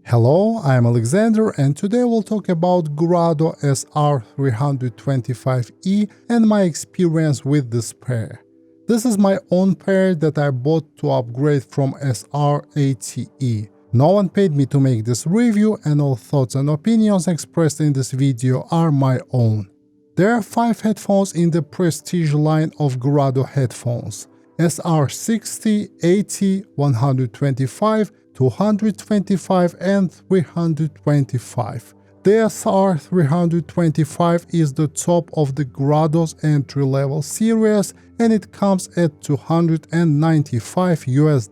Hello, I'm Alexander and today we'll talk about Grado SR325e and my experience with this pair. This is my own pair that I bought to upgrade from SR80e. No one paid me to make this review and all thoughts and opinions expressed in this video are my own. There are 5 headphones in the Prestige line of Grado headphones: SR60, 80, 125, 225 and 325. The SR325 is the top of the Grado's entry-level series and it comes at $295 US.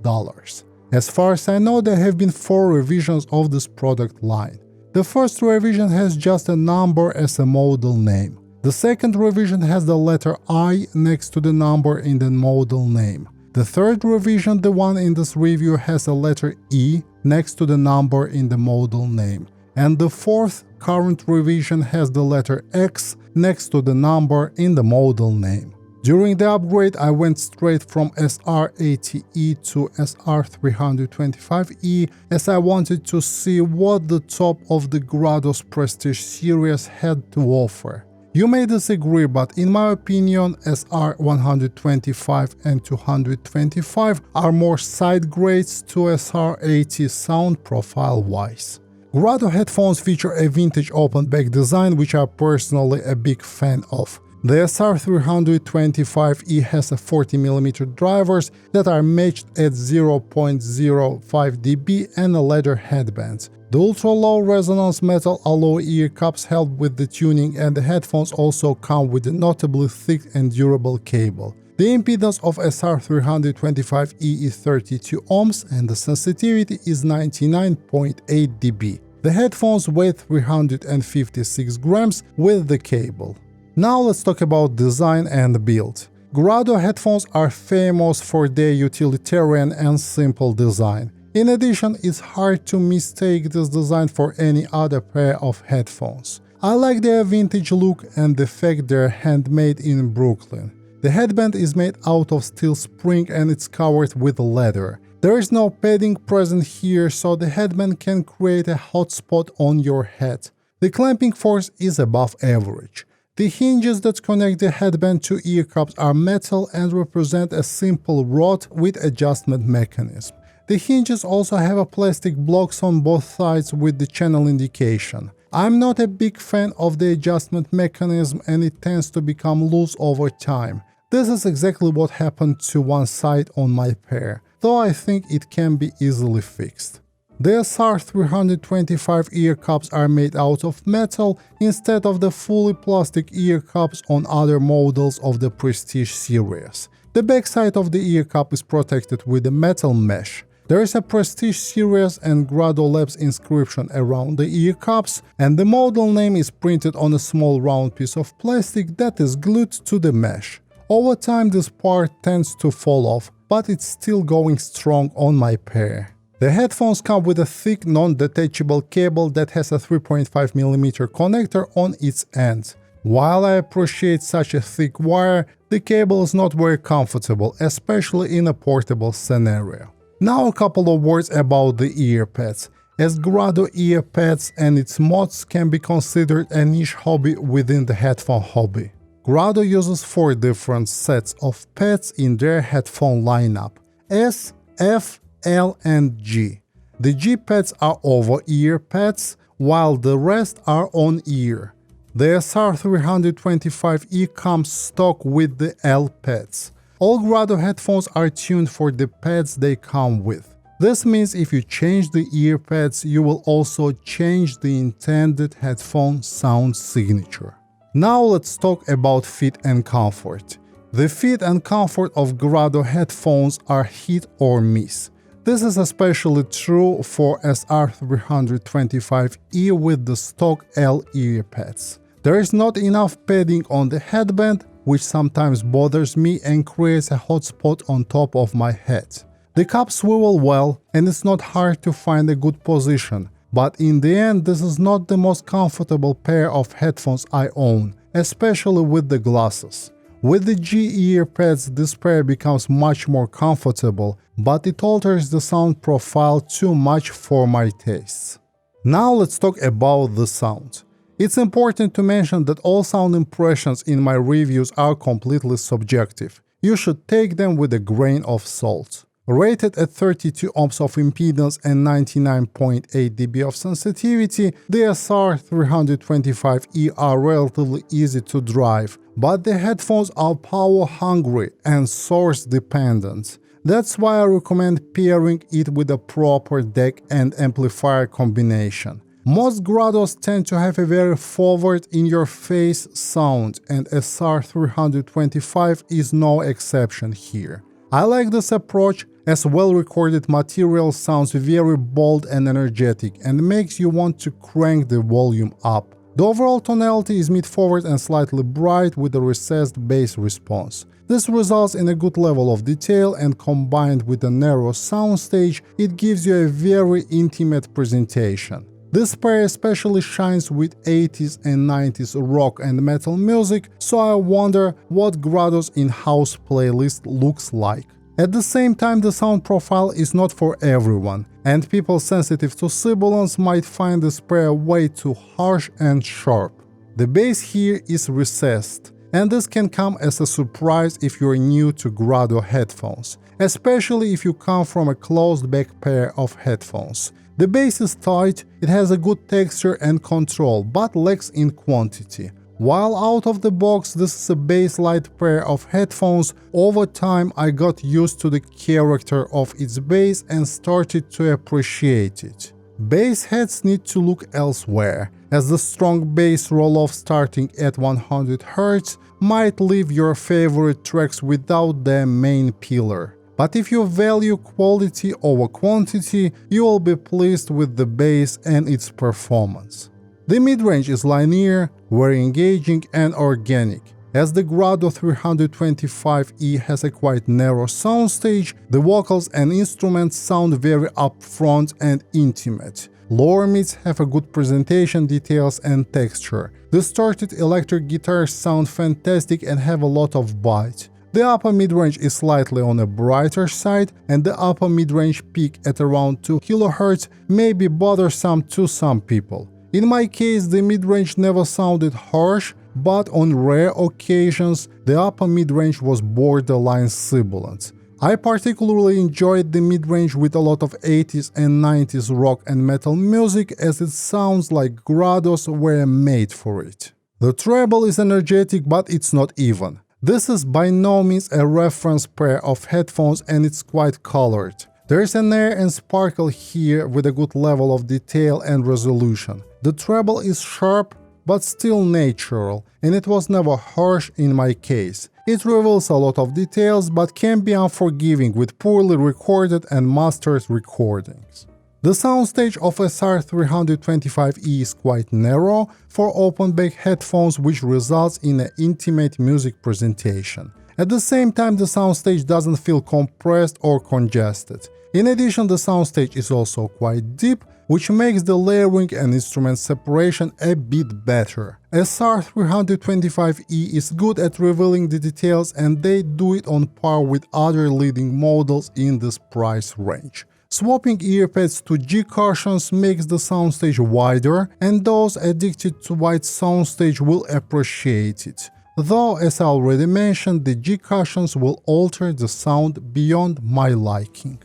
As far as I know, there have been 4 revisions of this product line. The first revision has just a number as a model name. The second revision has the letter I next to the number in the model name. The third revision, the one in this review, has a letter E next to the number in the model name. And the fourth current revision has the letter X next to the number in the model name. During the upgrade, I went straight from SR80e to SR325e as I wanted to see what the top of the Grado's Prestige series had to offer. You may disagree, but in my opinion, SR125 and 225 are more side grades to SR80 sound profile-wise. Grado headphones feature a vintage open-back design, which I'm personally a big fan of. The SR325e has a 40mm drivers that are matched at 0.05 dB and a leather headband. The ultra-low resonance metal alloy ear cups help with the tuning, and the headphones also come with a notably thick and durable cable. The impedance of SR325e is 32 ohms and the sensitivity is 99.8 dB. The headphones weigh 356 grams with the cable. Now let's talk about design and build. Grado headphones are famous for their utilitarian and simple design. In addition, it's hard to mistake this design for any other pair of headphones. I like their vintage look and the fact they're handmade in Brooklyn. The headband is made out of steel spring and it's covered with leather. There is no padding present here, so the headband can create a hot spot on your head. The clamping force is above average. The hinges that connect the headband to ear cups are metal and represent a simple rod with adjustment mechanism. The hinges also have a plastic blocks on both sides with the channel indication. I'm not a big fan of the adjustment mechanism and it tends to become loose over time. This is exactly what happened to one side on my pair, though I think it can be easily fixed. The SR325 ear cups are made out of metal instead of the fully plastic ear cups on other models of the Prestige series. The backside of the ear cup is protected with a metal mesh. There is a Prestige series and Grado Labs inscription around the ear cups, and the model name is printed on a small round piece of plastic that is glued to the mesh. Over time this part tends to fall off, but it's still going strong on my pair. The headphones come with a thick non-detachable cable that has a 3.5mm connector on its end. While I appreciate such a thick wire, the cable is not very comfortable, especially in a portable scenario. Now a couple of words about the ear pads, as Grado ear pads and its mods can be considered a niche hobby within the headphone hobby. Grado uses 4 different sets of pads in their headphone lineup: S, F, L and G. The G pads are over-ear pads, while the rest are on-ear. The SR325e comes stock with the L pads. All Grado headphones are tuned for the pads they come with. This means if you change the ear pads, you will also change the intended headphone sound signature. Now let's talk about fit and comfort. The fit and comfort of Grado headphones are hit or miss. This is especially true for SR325e with the stock L ear pads. There is not enough padding on the headband, which sometimes bothers me and creates a hot spot on top of my head. The cups swivel well and it's not hard to find a good position, but in the end this is not the most comfortable pair of headphones I own, especially with the glasses. With the G earpads, this pair becomes much more comfortable, but it alters the sound profile too much for my tastes. Now let's talk about the sound. It's important to mention that all sound impressions in my reviews are completely subjective. You should take them with a grain of salt. Rated at 32 ohms of impedance and 99.8 dB of sensitivity, the SR325e are relatively easy to drive, but the headphones are power-hungry and source-dependent. That's why I recommend pairing it with a proper deck and amplifier combination. Most Grados tend to have a very forward-in-your-face sound, and SR325 is no exception here. I like this approach, as well-recorded material sounds very bold and energetic and makes you want to crank the volume up. The overall tonality is mid-forward and slightly bright with a recessed bass response. This results in a good level of detail, and combined with a narrow soundstage, it gives you a very intimate presentation. This pair especially shines with 80s and 90s rock and metal music, so I wonder what Grado's in-house playlist looks like. At the same time, the sound profile is not for everyone, and people sensitive to sibilance might find this pair way too harsh and sharp. The bass here is recessed, and this can come as a surprise if you're new to Grado headphones, especially if you come from a closed-back pair of headphones. The bass is tight, it has a good texture and control, but lacks in quantity. While out of the box this is a bass-light pair of headphones, over time I got used to the character of its bass and started to appreciate it. Bass heads need to look elsewhere, as the strong bass roll-off starting at 100 Hz might leave your favorite tracks without their main pillar. But if you value quality over quantity, you will be pleased with the bass and its performance. The mid-range is linear, very engaging and organic. As the Grado 325e has a quite narrow soundstage, the vocals and instruments sound very upfront and intimate. Lower mids have a good presentation details and texture. Distorted electric guitars sound fantastic and have a lot of bite. The upper mid-range is slightly on a brighter side, and the upper mid-range peak at around 2 kHz may be bothersome to some people. In my case, the mid-range never sounded harsh, but on rare occasions, the upper mid-range was borderline sibilant. I particularly enjoyed the mid-range with a lot of 80s and 90s rock and metal music, as it sounds like Grados were made for it. The treble is energetic, but it's not even. This is by no means a reference pair of headphones, and it's quite colored. There's an air and sparkle here with a good level of detail and resolution. The treble is sharp but still natural, and it was never harsh in my case. It reveals a lot of details but can be unforgiving with poorly recorded and mastered recordings. The soundstage of SR325e is quite narrow for open-back headphones, which results in an intimate music presentation. At the same time, the soundstage doesn't feel compressed or congested. In addition, the soundstage is also quite deep, which makes the layering and instrument separation a bit better. SR325e is good at revealing the details, and they do it on par with other leading models in this price range. Swapping earpads to G cushions makes the soundstage wider, and those addicted to wide soundstage will appreciate it. Though, as I already mentioned, the G cushions will alter the sound beyond my liking.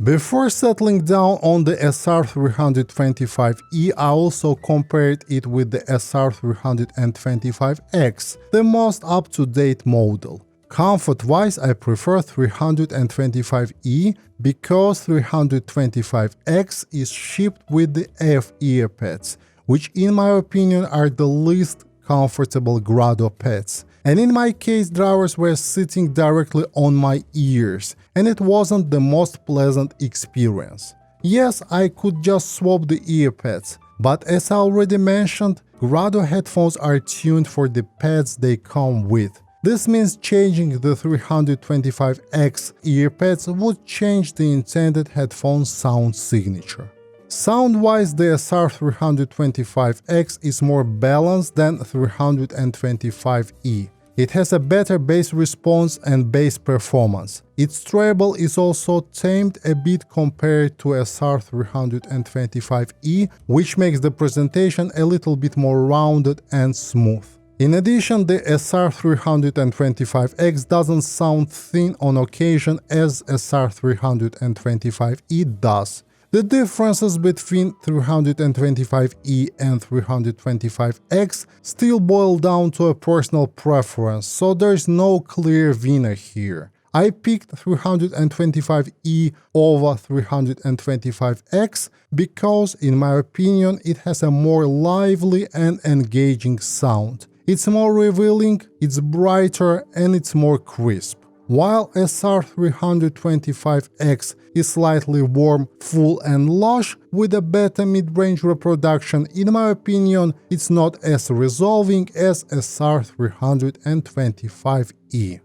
Before settling down on the SR325e, I also compared it with the SR325x, the most up-to-date model. Comfort-wise, I prefer 325e because 325x is shipped with the AF earpads, which in my opinion are the least comfortable Grado pads. And in my case, drivers were sitting directly on my ears, and it wasn't the most pleasant experience. Yes, I could just swap the earpads, but as I already mentioned, Grado headphones are tuned for the pads they come with. This means changing the 325x earpads would change the intended headphone sound signature. Sound-wise, the SR325x is more balanced than 325e. It has a better bass response and bass performance. Its treble is also tamed a bit compared to SR325e, which makes the presentation a little bit more rounded and smooth. In addition, the SR325x doesn't sound thin on occasion as SR325e does. The differences between 325e and 325x still boil down to a personal preference, so there's no clear winner here. I picked 325e over 325x because, in my opinion, it has a more lively and engaging sound. It's more revealing, it's brighter, and it's more crisp. While SR325x is slightly warm, full and lush, with a better mid-range reproduction, in my opinion, it's not as resolving as SR325e.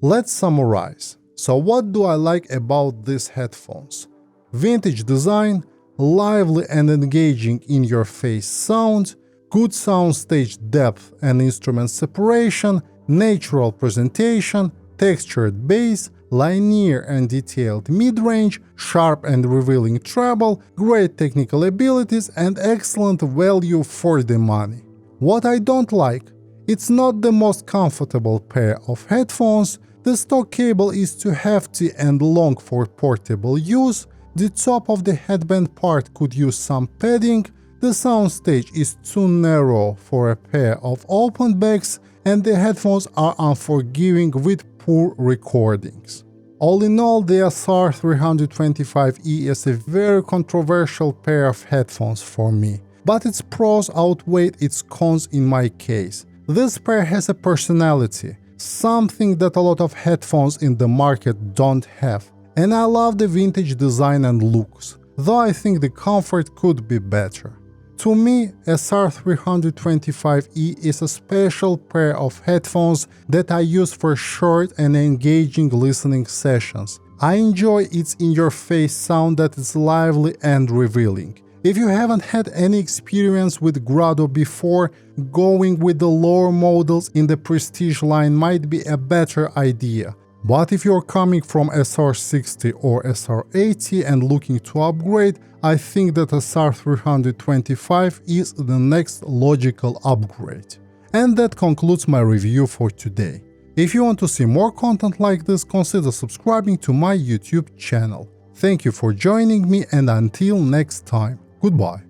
Let's summarize. So what do I like about these headphones? Vintage design, lively and engaging in-your-face sound, good soundstage depth and instrument separation, natural presentation, textured bass, linear and detailed mid-range, sharp and revealing treble, great technical abilities, and excellent value for the money. What I don't like? It's not the most comfortable pair of headphones, the stock cable is too hefty and long for portable use, the top of the headband part could use some padding, the soundstage is too narrow for a pair of open backs, and the headphones are unforgiving with poor recordings. All in all, the SR325e is a very controversial pair of headphones for me, but its pros outweigh its cons in my case. This pair has a personality, something that a lot of headphones in the market don't have, and I love the vintage design and looks, though I think the comfort could be better. To me, SR325e is a special pair of headphones that I use for short and engaging listening sessions. I enjoy its in-your-face sound that is lively and revealing. If you haven't had any experience with Grado before, going with the lower models in the Prestige line might be a better idea. But if you're coming from SR60 or SR80 and looking to upgrade, I think that SR325 is the next logical upgrade. And that concludes my review for today. If you want to see more content like this, consider subscribing to my YouTube channel. Thank you for joining me, and until next time, goodbye.